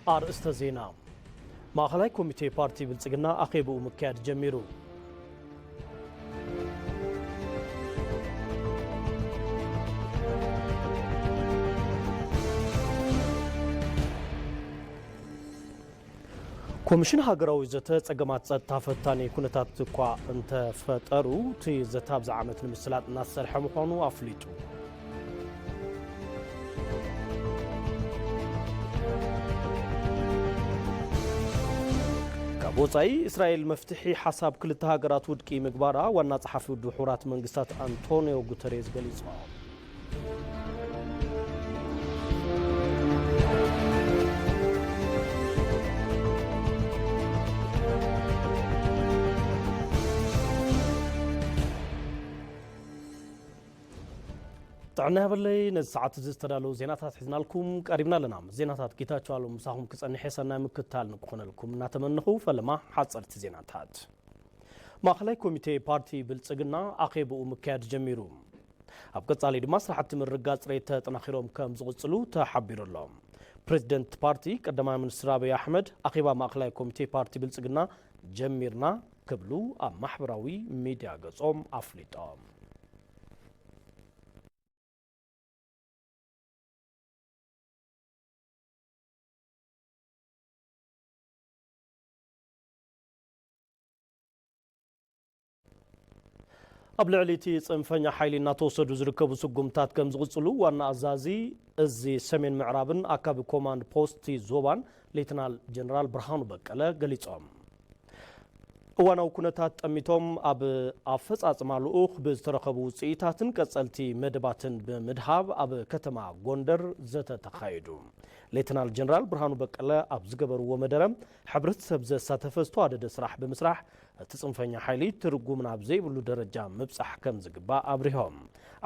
أرسط زينة ማእኸላይ ኮሚቴ ፓርቲ ብልጽግና አኼብኡ ምክያድ ጀሚሩ ኮሚሽን ሃገራዊ ዘተ ጸገማት ጸጥታ ፈታኒ ኩነታት እኳ እንተፈጠሩ እቲ ዘተ ኣብዛ ዓመት ንምስላጥ እናሰርሐ ምዃኑ ኣፍሊጡ ወጻኢ እስራኤል መፍትሒ ሓሳብ ክልተ ሃገራት ውድቂ ምግባራ ዋና ጸሓፊ ድሑራት መንግስታት አንቶኒዮ ጉተሬዝ ገሊጸዋል። ጥዕና በለይ ነዚ ሰዓት ዝተዳለዉ ዜናታት ሒዝናልኩም ቀሪብና ኣለና ዜናታት ጌታቸው አሉ ምሳኹም ክጸንሕ ሰናይ ምክታል ንክኾነልኩም እናተመንኹ ፈለማ ሓጸርቲ ዜናታት ማእኸላይ ኮሚቴ ፓርቲ ብልጽግና አኼብኡ ምክያድ ጀሚሩ ኣብ ቀጻሊ ድማ ስራሕቲ ምርጋጽ ጽሬት ተጠናኺሮም ከም ዝቕጽሉ ተሓቢሩ ኣሎ ፕሬዚደንት ፓርቲ ቀዳማይ ሚኒስትር አብይ አሕመድ አኼባ ማእኸላይ ኮሚቴ ፓርቲ ብልጽግና ጀሚርና ክብሉ ኣብ ማሕበራዊ ሚድያ ገጾም ኣፍሊጦም ኣብ ልዕሊቲ ጽንፈኛ ሓይሊ እናተወሰዱ ዝርከቡ ስጉምታት ከም ዝቕጽሉ ዋና ኣዛዚ እዚ ሰሜን ምዕራብን ኣካባቢ ኮማንድ ፖስት ዞባን ሌተናል ጀነራል ብርሃኑ በቀለ ገሊጾም እዋናዊ ኩነታት ጠሚቶም ኣብ ኣፈጻጽማ ልኡኽ ብዝተረኸቡ ውጽኢታትን ቀጸልቲ መደባትን ብምድሃብ ኣብ ከተማ ጎንደር ዘተተኻየዱ ሌተናል ጀነራል ብርሃኑ በቀለ ኣብ ዝገበርዎ መደረ ሕብረተሰብ ዘሳተፈ ዝተዋደደ ስራሕ ብምስራሕ እቲ ጽንፈኛ ሓይሊ ትርጉም ናብ ዘይብሉ ደረጃ ምብጻሕ ከም ዝግባእ ኣብሪሆም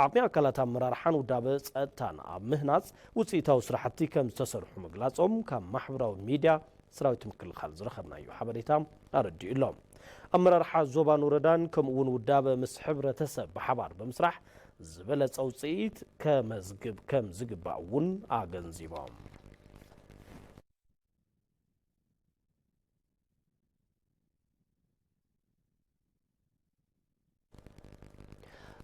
ዓቕሚ ኣካላት ኣመራርሓን ውዳበ ጸጥታን ኣብ ምህናጽ ውጽኢታዊ ስራሕቲ ከም ዝተሰርሑ ምግላጾም ካብ ማሕበራዊ ሚድያ ሰራዊት ምክልኻል ዝረኸብናዩ ሓበሬታ ኣረዲኡሎም ኣመራርሓ ዞባን ወረዳን ከምኡውን ውዳበ ምስ ሕብረተሰብ ብሓባር ብምስራሕ ዝበለጸ ውጽኢት ከም ዝግባእ እውን ኣገንዚቦም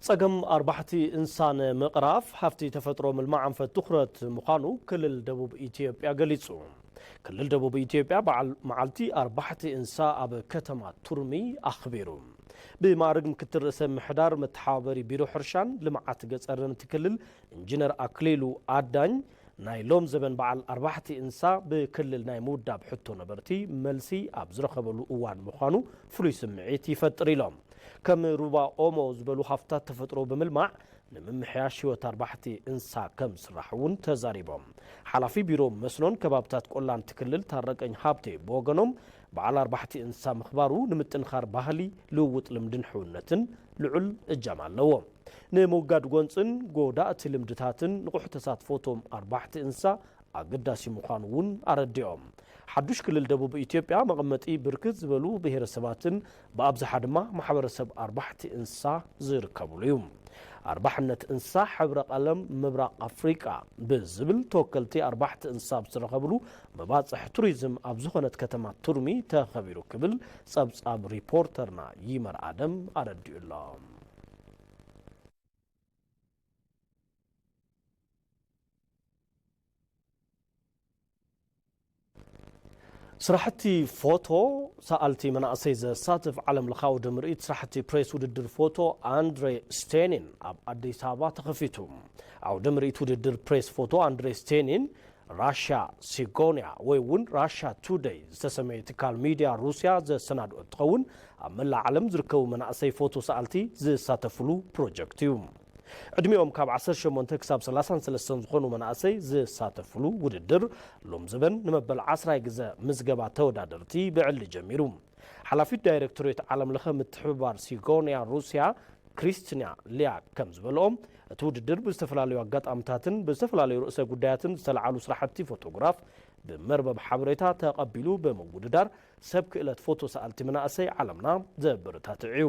ጸገም ኣርባሕቲ እንሳን ምቕራፍ ሃፍቲ ተፈጥሮ ምልማዕ አንፈት ትኹረት ምዃኑ ክልል ደቡብ ኢትዮጵያ ገሊጹ ክልል ደቡብ ኢትዮጵያ መዓልቲ ኣርባሕቲ እንሳ ኣብ ከተማ ቱርሚ ኣኽቢሩ ብማዕርግ ምክትል ርእሰ ምሕዳር መተሓባበሪ ቢሮ ሕርሻን ልምዓት ገጸርን እቲ ክልል ኢንጂነር ኣክሊሉ ኣዳኝ ናይ ሎም ዘበን በዓል ኣርባሕቲ እንሳ ብክልል ናይ ምውዳብ ሕቶ ነበርቲ መልሲ ኣብ ዝረኸበሉ እዋን ምዃኑ ፍሉይ ስምዒት ይፈጥር ኢሎም ከም ሩባ ኦሞ ዝበሉ ሃፍታት ተፈጥሮ ብምልማዕ ንምምሕያሽ ህይወት ኣርባሕቲ እንሳ ከም ስራሕ እውን ተዛሪቦም ሓላፊ ቢሮ መስኖን ከባብታት ቆላን ትክልል ታረቀኝ ሃብቴ ብወገኖም በዓል ኣርባሕቲ እንሳ ምኽባሩ ንምጥንኻር ባህሊ ልውውጥ ልምድን ሕውነትን ልዑል እጃም ኣለዎ ንምውጋድ ጎንፅን ጎዳእቲ ልምድታትን ንቑሕ ተሳትፎቶም ኣርባሕቲ እንሳ ኣገዳሲ ምዃኑ እውን ኣረዲኦም ሓዱሽ ክልል ደቡብ ኢትዮጵያ መቐመጢ ብርክት ዝበሉ ብሄረሰባትን ብኣብዝሓ ድማ ማሕበረሰብ ኣርባሕቲ እንሳ ዝርከብሉ እዩ ኣርባሕነት እንሳ ሕብረ ቀለም ምብራቕ ኣፍሪቃ ብዝብል ተወከልቲ ኣርባሕቲ እንሳ ዝረኸብሉ መባፅሕ ቱሪዝም ኣብ ዝኾነት ከተማ ቱርሚ ተኸቢሩ ክብል ጸብጻብ ሪፖርተርና ይመር ኣደም ኣረዲኡሎም ስራሕቲ ፎቶ ሰኣልቲ መናእሰይ ዘሳትፍ ዓለም ለኻዊ ድምርኢት ስራሕቲ ፕሬስ ውድድር ፎቶ ኣንድሬ ስቴኒን ኣብ ኣዲስ ኣበባ ተኸፊቱ ዓውደ ምርኢት ውድድር ፕሬስ ፎቶ አንድሬ ስቴኒን ራሽያ ሲጎንያ ወይ እውን ራሽያ ቱዴይ ዝተሰመየ ትካል ሚድያ ሩስያ ዘሰናድኦ እንትኸውን ኣብ መላእ ዓለም ዝርከቡ መናእሰይ ፎቶ ሰኣልቲ ዝሳተፍሉ ፕሮጀክት እዩ ዕድሜኦም ካብ 18 ክሳብ 33 ዝኾኑ መናእሰይ ዝሳተፍሉ ውድድር ሎም ዘበን ንመበል 10 ግዜ ምዝገባ ተወዳደርቲ ብዕሊ ጀሚሩ ሓላፊት ዳይሬክቶሬት ዓለም ለኸ ምትሕብባር ሲጎንያ ሩስያ ክሪስቲና ሊያ ከም ዝበልኦም እቲ ውድድር ብዝተፈላለዩ ኣጋጣሚታትን ብዝተፈላለዩ ርእሰ ጉዳያትን ዝተለዓሉ ስራሕቲ ፎቶግራፍ ብመርበብ ሓበሬታ ተቐቢሉ ብምውድዳር ሰብ ክእለት ፎቶ ሰኣልቲ መናእሰይ ዓለምና ዘበረታትዕ እዩ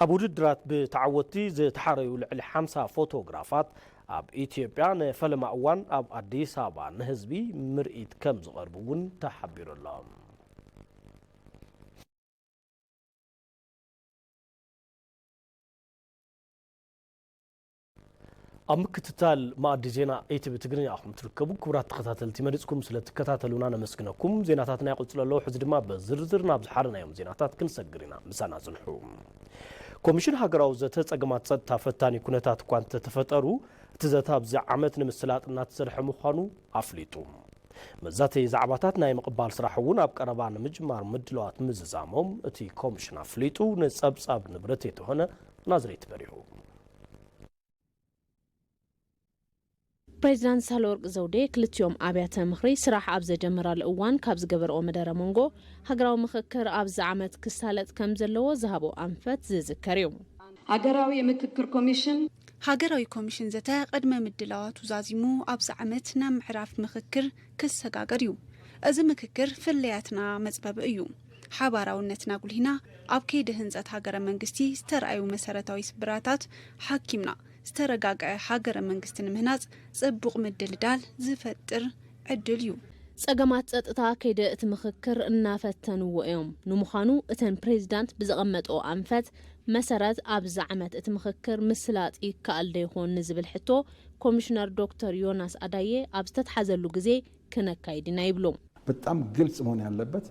أبو جدرات بتعودتي زي تحري لعل 5 فوتوغرافات أب إثيوبيا نفلم أوان أب أديس أبا نهزبي مرئيت كم زغربون تحبير الله أمكتتال ما أدي زينا إيتي بتقرني أخم تركبوا كبرات تقتاتل تمرزكم سلت كتاتلونا نمسكنكم زيناتاتنا يقلت له حزر ما بزرزر نابز حارنا يوم زيناتات كنسقرنا مسانا زنحوم كوميشن هاجراو زتت أجمعت صد تفتاني كنتات كوانت تفترو تزتاب زعمت نمسلات النات سرح مخانو عفليتو مزاتي زعباتاتنا يمقبال سراحون أب قربان مجمار مدلوات مززامهم اتي كوميشن عفليتو نسبساب نبرتيتو هنا نازريت بريحو بريزيدنت سالورق زودي كلتيوم أبيات مخري سراح أبز جمرة الأوان كابز قبر أو مدار مونغو هقراو مخكر أبز عمت كسالت كمزلو ذهبو أنفت زيزكريوم هاجراوي مككر كوميشن هاجراوي كوميشن زتا قدم مدلوات وزازيمو أبز عمتنا معرف مخكر كسهاجريو أز مخكر فلياتنا مزباب أيو حباراونتنا قول هنا أبكي دهنزات هاجرا منجستي استرأيو مسارتاوي سبراتات حاكمنا استرقاق حاجر منجستن مهناز صبوق مدلدال زفتر عدليو صقمات صطتا كيد اتمخكر እናፈተنو يوم نمخانو اتن بريزيدنت بزقمطو انفت مسارات ابز عمت اتمخكر مسلات يكال ديهون نزبل حتو كوميشنر دكتور يوناس ادايه ابستتحزلو غزي كنكايدنا يبلوم በጣም ግልጽ መሆን ያለበት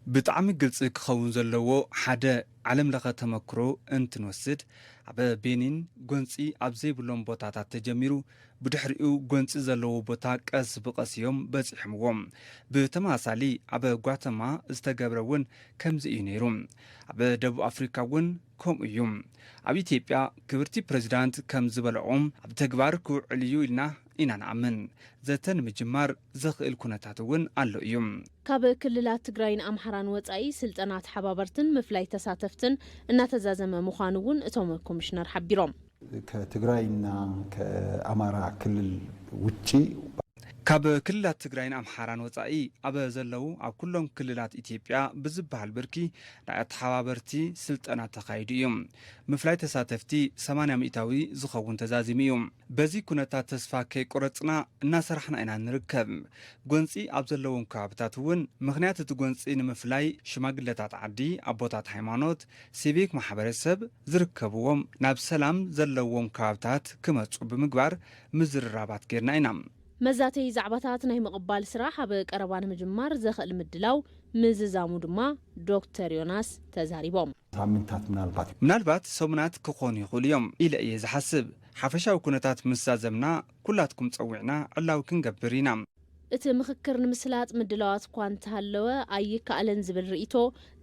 بتعم قلص كخون زلو حدا علم لغة تمكرو انتنوسد عبا بينين قنصي عبزي بلون بوتاتات تجميرو بدحرقو قنصي زلو بوتاك أس بقاسيوم بزحموهم بتماسالي عبا غواتما استقابرون كمزي ينيروم عبا دبو أفريكا ون كوم يوم عبا إثيوبيا كبرتي بريزيدنت كمزي بلعوم عبا تقباركو عليو إلنا إنا نعمن زتن مجمار زخيل كونتاتون علو يوم كاب كللات تግራይን ኣምሓራን ወጻኢ ስልጠናት ሓባበርትን ምፍላይ ተሳተፍትን እናተዛዘመ ምዃኑውን እቶም ኮሚሽነር ሓቢሮም ከትግራይና ከአማራ ክልል ውጪ كاب كللات تግራይን ኣምሓራን ወጻኢ ኣብ ዘለው ኣብ ኩሎም ክልላት ኢትዮጵያ ብዝበሃል ብርኪ ናይ ተሓባበርቲ ስልጠናት ተኻይዱ እዮም ምፍላይ ተሳተፍቲ 80 ሚእታዊ ዝኸውን ተዛዚሙ እዮም በዚ ኩነታት ተስፋ ከይቆረጽና እናሰርሕና ኢና ንርከብ ጎንፂ ኣብ ዘለዎም ከባቢታት እውን ምኽንያት እቲ ጎንፂ ንምፍላይ ሽማግለታት ዓዲ ኣቦታት ሃይማኖት ሲቪክ ማሕበረሰብ ዝርከብዎም ናብ ሰላም ዘለዎም ከባቢታት ክመጹ ብምግባር ምዝርራባት ጌርና ኢና مزاتي زعباتات ناي مقبال سراح بقربان مجمار زخل مدلاو مززامو دما دكتور يوناس تزاريبوم ሳምንታት ምናልባት ሰሙናት ክኾኑ ይኽእሉ እዮም ኢለ እየ ዝሓስብ ሓፈሻዊ ኩነታት ምሳዘምና ኩላትኩም ፀዊዕና ዕላዊ ክንገብር ኢና እቲ ምኽክር ንምስላጥ ምድላዋት እኳ እንተሃለወ ኣይከኣለን ዝብል ርእይቶ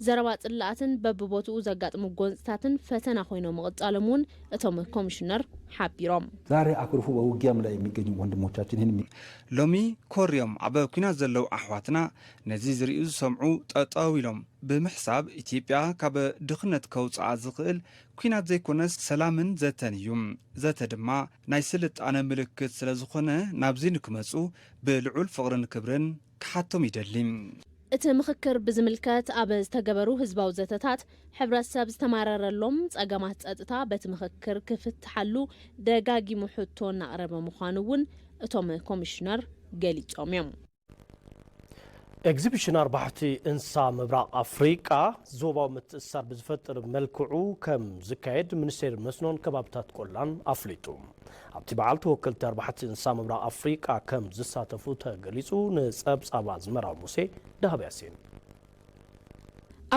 ዘረባ ጽላኣትን በብቦትኡ ዘጋጥሙ ጎንፅታትን ፈተና ኮይኖም መቐጻሎም እውን እቶም ኮሚሽነር ሓቢሮም ዛሬ አኩርፉ በውጊያም ላይ የሚገኙ ወንድሞቻችን ይህን ሎሚ ኮርዮም ኣብ ኩናት ዘለው ኣሕዋትና ነዚ ዝርእዩ ዝሰምዑ ጠጠው ኢሎም ብምሕሳብ ኢትዮጵያ ካብ ድኽነት ከውፅኣ ዝኽእል ኩናት ዘይኮነስ ሰላምን ዘተን እዩ ዘተ ድማ ናይ ስልጣነ ምልክት ስለ ዝኾነ ናብዚ ንክመፁ ብልዑል ፍቕርን ክብርን ክሓቶም ይደሊ እቲ ምኽክር ብዝምልከት ኣብ ዝተገበሩ ህዝባዊ ዘተታት ሕብረተሰብ ዝተማረረሎም ጸገማት ጸጥታ በቲ ምኽክር ክፍትሓሉ ደጋጊሙ ሕቶ እናቕረበ ምዃኑ እውን እቶም ኮሚሽነር ገሊፆም እዮም ኤግዚቢሽን ኣርባሕቲ እንስሳ ምብራቕ ኣፍሪቃ ዞባዊ ምትእስሳር ብዝፈጥር መልክዑ ከም ዝካየድ ሚኒስቴር መስኖን ከባብታት ቆላን ኣፍሊጡ ኣብቲ በዓል ተወከልቲ ኣርባሕቲ እንስሳ ምብራቕ ኣፍሪቃ ከም ዝሳተፉ ተገሊጹ ንጸብጻባ ዝመራው ሙሴ ዳሃብ ያሴን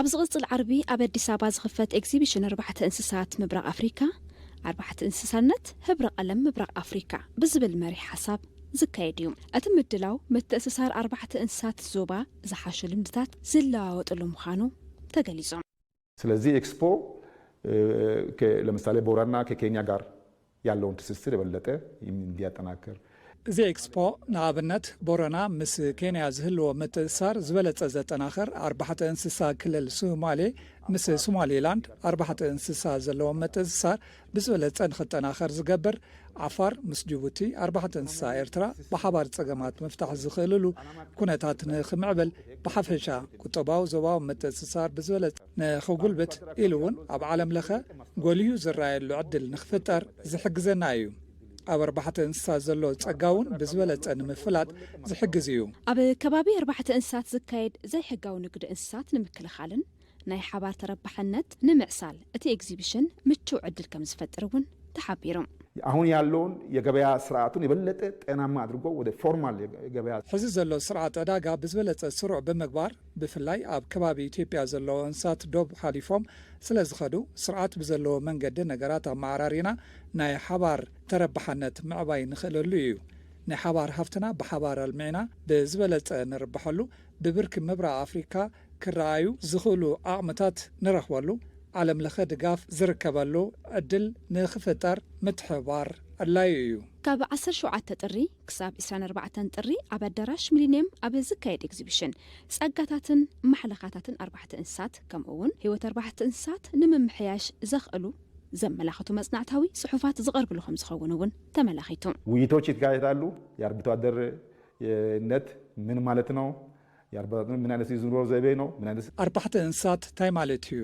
ኣብ ዝቕጽል ዓርቢ ኣብ ኣዲስ ኣበባ ዝኽፈት ኤግዚቢሽን ኣርባሕቲ እንስሳት ምብራቕ ኣፍሪካ ኣርባሕቲ እንስሳነት ህብረ ቀለም ምብራቕ ኣፍሪካ ብዝብል መሪሕ ሓሳብ ዝካየድ እዩ እቲ ምድላው ምትእስሳር ኣርባሕቲ እንስሳት ዞባ ዝሓሸ ልምድታት ዝለዋወጥሉ ምዃኑ ተገሊጾም ስለዚህ ኤክስፖ ለምሳሌ ቦረና ከኬንያ ጋር ያለውን ትስስር የበለጠ እንዲያጠናክር زي إكسبو نابنت بورونا مس كينيا زهلو متأثر زبلت زتناخر 4 انسسا كلل سومالي مس سومالي لاند 4 انسسا زلو متأثر بزبلت نختناخر زقبر عفار مس جيبوتي 4 انسسا إرترا بحبار تسقمات مفتاح زخللو كونتات نخمعبل بحفشا كتباو زواو متأثر بزبلت نخقلبت إلون أب عالم لخا قوليو زراي اللو عدل نخفتر زحقزنايو أب 4 انسسا زلو تسقاون بزبلت نمفلات زحقزيو أب كبابي 4 انسات زكايد زي حقاو نقد انسات نمكل خالن ناي حبار تربحنت نمعسال اتي اكزيبيشن متو عدل كم زفترون تحبيرم አሁን ያለውን የገበያ ስርዓቱን የበለጠ ጤናማ አድርጎ ወደ ፎርማል የገበያ ሕዚ ዘሎ ስርዓት ዕዳጋ ብዝበለጸ ስሩዕ ብምግባር ብፍላይ ኣብ ከባቢ ኢትዮጵያ ዘለዎ እንስሳት ዶብ ሓሊፎም ስለ ዝኸዱ ስርዓት ብዘለዎ መንገዲ ነገራት ኣመዓራሪና ናይ ሓባር ተረባሕነት ምዕባይ ንኽእለሉ እዩ ናይ ሓባር ሃፍትና ብሓባር ኣልሚዕና ብዝበለጸ ንርብሐሉ ብብርኪ ምብራቕ ኣፍሪካ ክረኣዩ ዝኽእሉ ኣቕምታት ንረኽበሉ ዓለም ለኸ ድጋፍ ዝርከበሉ ዕድል ንኽፍጠር ምትሕባር ኣድላዩ እዩ ካብ 17 ጥሪ ክሳብ 24 ጥሪ ኣብ ኣዳራሽ ሚሊኒየም ኣብ ዝካየድ ኤግዚቢሽን ጸጋታትን ማሕለኻታትን 4 እንስሳት ከምኡውን ህይወት 4 እንስሳት ንምምሕያሽ ዘኽእሉ ዘመላኽቱ መጽናዕታዊ ጽሑፋት ዝቐርብሉ ከም ዝኸውን እውን ተመላኺቱ ውይይቶች ይካየዳሉ። የአርብቶ አደርነት ምን ማለት ነው? የአርብቶ አደር ምን አይነት የኑሮ ዘይቤ ነው? ምን አይነት 4 እንስሳት ታይ ማለት እዩ?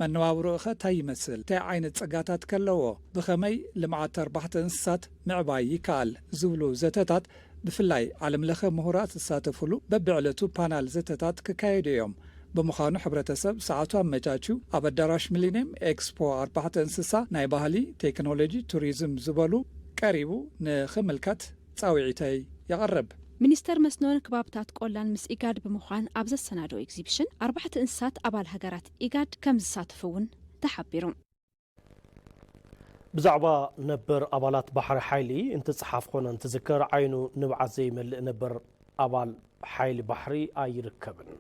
መነባብሮኡ ኸ ታይ ይመስል? እንታይ ዓይነት ጸጋታት ከለዎ? ብኸመይ ልምዓት 4 እንስሳት ምዕባይ ይከኣል? ዝብሉ ዘተታት ብፍላይ ዓለም ለኸ ምሁራት ዝሳተፍሉ በብዕለቱ ፓናል ዘተታት ክካየዱ እዮም። ብምዃኑ ሕብረተሰብ ሰዓቱ ኣመቻችው ኣብ ኣዳራሽ ሚሊኒየም ኤክስፖ 4 እንስሳ ናይ ባህሊ ቴክኖሎጂ ቱሪዝም ዝበሉ ቀሪቡ ንኽምልከት ጻውዒተይ ይቐርብ ሚኒስተር መስኖን ክባብታት ቆላን ምስ ኢጋድ ብምዃን ኣብ ዘሰናዶ ኤግዚቢሽን 4 እንስሳት ኣባል ሃገራት ኢጋድ ከም ዝሳተፉውን ተሓቢሩ ብዛዕባ ነበር ኣባላት ባሕሪ ሓይሊ እንትጽሓፍ ኮነ እንትዝከር ዓይኑ ንብዓት ዘይመልእ ነበር ኣባል ሓይሊ ባሕሪ ኣይርከብን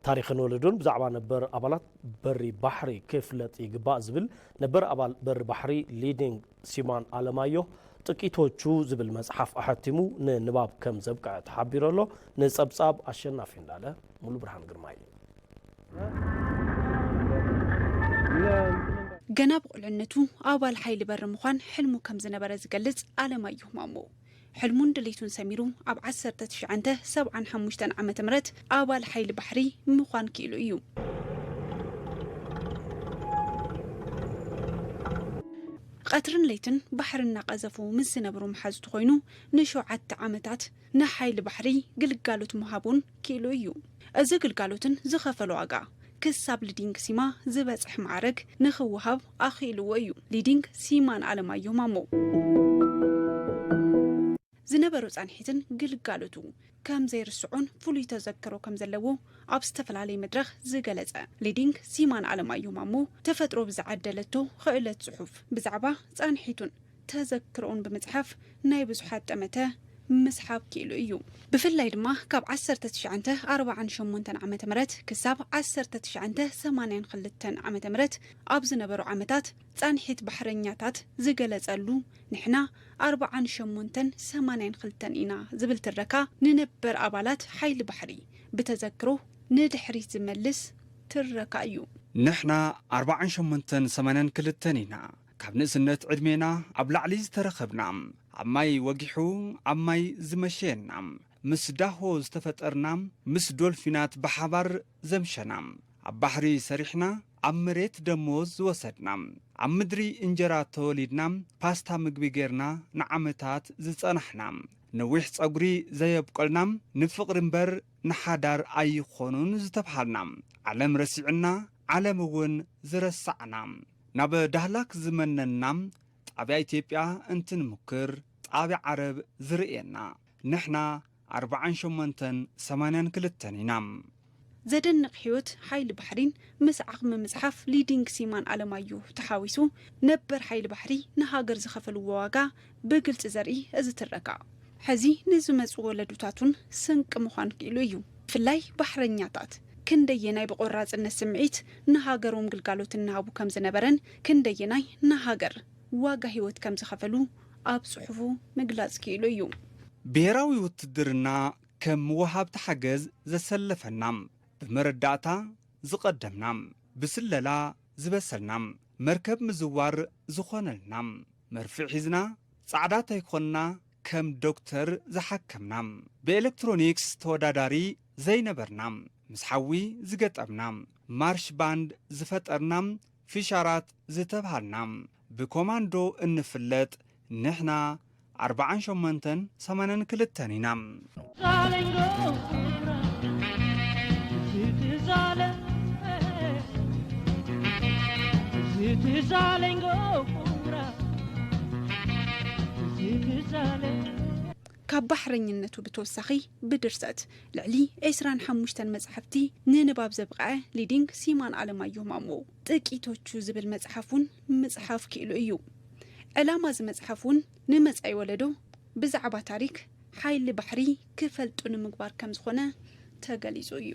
ታሪኽን ወለዱን ብዛዕባ ነበር ኣባላት በሪ ባሕሪ ክፍለጥ ይግባእ ዝብል ነበር ኣባል በሪ ባሕሪ ሊዲንግ ሲማን ኣለማዮ ጥቂቶቹ ዝብል መጽሓፍ ኣሐቲሙ ንንባብ ከም ዘብቅዕ ተሓቢሩ ኣሎ ንጸብጻብ ኣሸናፊ እንዳለ ሙሉ ብርሃን ግርማይ ገና ብቁልዕነቱ ኣባል ሓይሊ በሪ ምዃን ሕልሙ ከም ዝነበረ ዝገልጽ ኣለማዮ ማሞ ሕልሙን ድሌቱን ሰሚሩ ኣብ 1975 ዓመተ ምህረት ኣባል ሓይሊ ባሕሪ ምዃን ክኢሉ እዩ ቀትርን ለይትን ባሕርና ቀዘፉ ምስ ዝነበሩ መሓዝቱ ኮይኑ ንሸውዓተ ዓመታት ንሓይሊ ባሕሪ ግልጋሎት ምሃቡን ክኢሉ እዩ እዚ ግልጋሎትን ዝኸፈሉ ዋጋ ክሳብ ሊዲንግ ሲማ ዝበጽሕ ማዕረግ ንኽውሃብ ኣኽኢልዎ እዩ ሊዲንግ ሲማን ኣለማዮ ማሞ ዝነበሩ ጻንሒትን ግልጋሎቱ ከም ዘይርስዑን ፍሉይ ተዘክሮ ከም ዘለዎ ኣብ ዝተፈላለየ መድረኽ ዝገለጸ ሊዲንግ ሲማን ኣለማዮ ማሞ ተፈጥሮ ብዝዓደለቶ ክእለት ጽሑፍ ብዛዕባ ጻንሒቱን ተዘክሮን ብምጽሓፍ ናይ ብዙሓት ጠመተ ምስሓብ ክኢሉ እዩ ብፍላይ ድማ ካብ 1948 ዓመተ ምህረት ክሳብ 1982 ዓመተ ምህረት ኣብ ዝነበሩ ዓመታት ጻንሒት ባሕረኛታት ዝገለጸሉ ንሕና 4882 ኢና ዝብል ትረካ ንነበር ኣባላት ሓይሊ ባሕሪ ብተዘክሮ ንድሕሪት ዝመልስ ትረካ እዩ ንሕና 4882 ኢና ካብ ንእስነት ዕድሜና ኣብ ላዕሊ ዝተረኸብና ኣብ ማይ ወጊሑ ኣብ ማይ ዝመሸየና ምስ ዳሆ ዝተፈጠርና ምስ ዶልፊናት ብሓባር ዘምሸና ኣብ ባሕሪ ሰሪሕና ኣብ መሬት ደሞዝ ዝወሰድና ኣብ ምድሪ እንጀራ ተወሊድና ፓስታ ምግቢ ጌርና ንዓመታት ዝጸናሕና ነዊሕ ጸጉሪ ዘየብቆልና ንፍቕሪ እምበር ንሓዳር ኣይኾኑን ዝተብሃልና ዓለም ረሲዕና ዓለም እውን ዝረሳዕና ናብ ዳህላክ ዝመነና ጣብያ ኢትዮጵያ እንትንምክር ጣብያ ዓረብ ዝርእየና ንሕና 4882 ኢና ዘደንቕ ሕይወት ሓይሊ ባሕሪን ምስ ዓቕሚ መጽሓፍ ሊዲንግ ሲማን ኣለማዮ ተሓዊሱ ነበር ሓይሊ ባሕሪ ንሃገር ዝኸፈልዎ ዋጋ ብግልፂ ዘርኢ እዚ ትረካ ሕዚ ንዝመፁ ወለዱታቱን ስንቂ ምዃን ክኢሉ እዩ ብፍላይ ባሕረኛታት ክንደየናይ ብቆራጽነት ስምዒት ንሃገሮም ግልጋሎት እናሃቡ ከም ዝነበረን ክንደየናይ ንሃገር ዋጋ ህይወት ከም ዝኸፈሉ ኣብ ጽሑፉ ምግላጽ ክኢሉ እዩ ብሔራዊ ውትድርና ከም ወሃብቲ ሓገዝ ዘሰለፈና ብመረዳእታ ዝቐደምና ብስለላ ዝበሰልና መርከብ ምዝዋር ዝኾነልና መርፍዕ ሒዝና ጻዕዳ ተይኮንና ከም ዶክተር ዝሓከምና ብኤሌክትሮኒክስ ተወዳዳሪ ዘይነበርና ምስ ሓዊ ዝገጠምና ማርሽ ባንድ ዝፈጠርና ፊሻራት ዝተብሃልና ብኮማንዶ እንፍለጥ ንሕና 4882 ኢና ካብ ባሕረኝነቱ ብተወሳኺ ብድርሰት ልዕሊ 25 መጽሓፍቲ ንንባብ ዘብቕዐ ሊዲንግ ሲማን ኣለማየሁ ማሞ ጥቂቶቹ ዝብል መጽሓፉን ምጽሓፍ ክኢሉ እዩ ዕላማ እዚ መጽሓፉን ንመጻኢ ወለዶ ብዛዕባ ታሪክ ሓይሊ ባሕሪ ክፈልጡ ንምግባር ከም ዝኾነ ተገሊጹ እዩ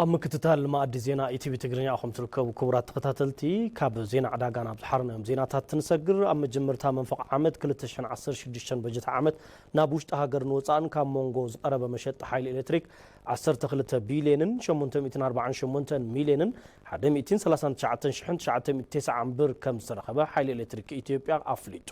ኣብ ምክትታል ማዕዲ ዜና ኢቲቪ ትግርኛ ኣኹም ትርከቡ ክቡራት ተኸታተልቲ ካብ ዜና ዕዳጋ ናብ ዝሓርነዮም ዜናታት ትንሰግር ኣብ መጀመርታ መንፈቅ ዓመት 2016 በጀት ዓመት ናብ ውሽጢ ሃገር ንወፃእን ካብ ሞንጎ ዝቐረበ መሸጢ ሓይሊ ኤሌክትሪክ 12 ቢልዮንን 848 ሚልዮንን 139990 ብር ከም ዝተረኸበ ሓይሊ ኤሌክትሪክ ኢትዮጵያ ኣፍሊጡ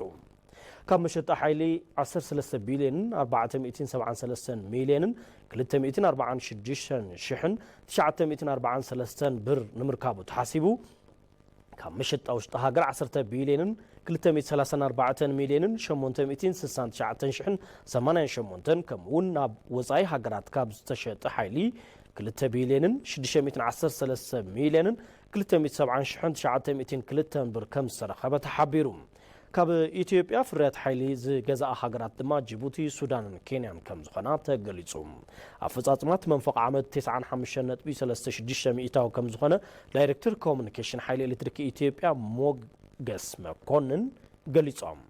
ካብ መሸጢ ሓይሊ 13 ቢልዮንን 473 ሚልዮንን 246943 ብር ንምርካቡ ተሓሲቡ ካብ መሸጣ ውሽጢ ሃገር 10 ቢልዮንን 234 ሚልዮንን 869088 ከምኡውን ናብ ወፃኢ ሃገራት ካብ ዝተሸጠ ሓይሊ 2 ቢልዮንን 613 ሚልዮንን 270902 ብር ከም ዝተረኸበ ተሓቢሩ ካብ ኢትዮጵያ ፍርያት ሓይሊ ዝገዛእ ሃገራት ድማ ጅቡቲ ሱዳንን ኬንያን ከም ዝኾና ተገሊጹ ኣፈጻጽማት መንፈቅ ዓመት 95.36 ሚእታዊ ከም ዝኾነ ዳይሬክተር ኮሙኒኬሽን ሓይሊ ኤሌክትሪክ ኢትዮጵያ ሞገስ መኮንን ገሊጾም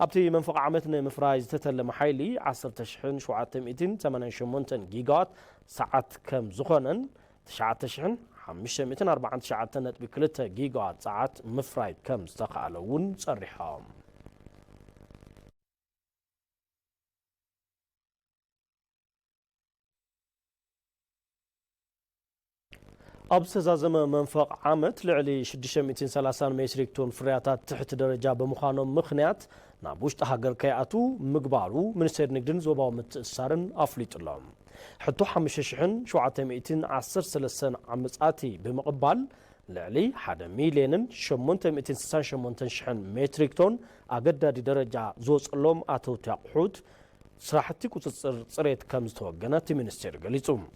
ኣብቲ መንፈቅ ዓመት ንምፍራይ ዝተተለመ ሓይሊ 10788 ጊጋዋት ሰዓት ከም ዝኾነን 9549.2 ጊጋዋት ሰዓት ምፍራይ ከም ዝተኻእለ እውን ጸሪሖም أبسزازم منفق عامت لعلي 630 متريك طن فرياتات تحت درجة بمخانم مخنيات نابوشت هاجر كياتو مقبارو منستير نقدن زوباو متأسارن أفليت اللهم حتو 5,710 عمصاتي بمقبال لعلي 1,868 متريك طن أقدر درجة زوز اللهم أتو تقحوت سراحتي كتصر صريت كمز توقنات منستير قليتهم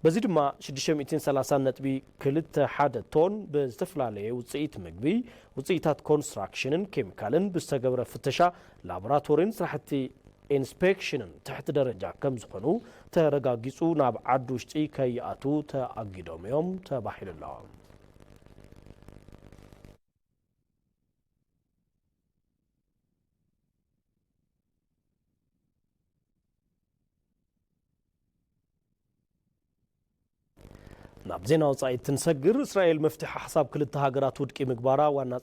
بزيد ما 630 نتبي كلت حادة تون بستفلالي وصيت مقبي وصيتات كونستراكشنن كيميكالن بستقبر فتشا لابراتورين سراحتي انسبكشنن تحت درجة كم زخنو ترقاقيسو ناب عدوشتي كياتو تأقيدوم يوم تباحيل الله ناب زينا وصايت تنسجر إسرائيل مفتح حساب كل التهاجرات ودكي مقبارا وانا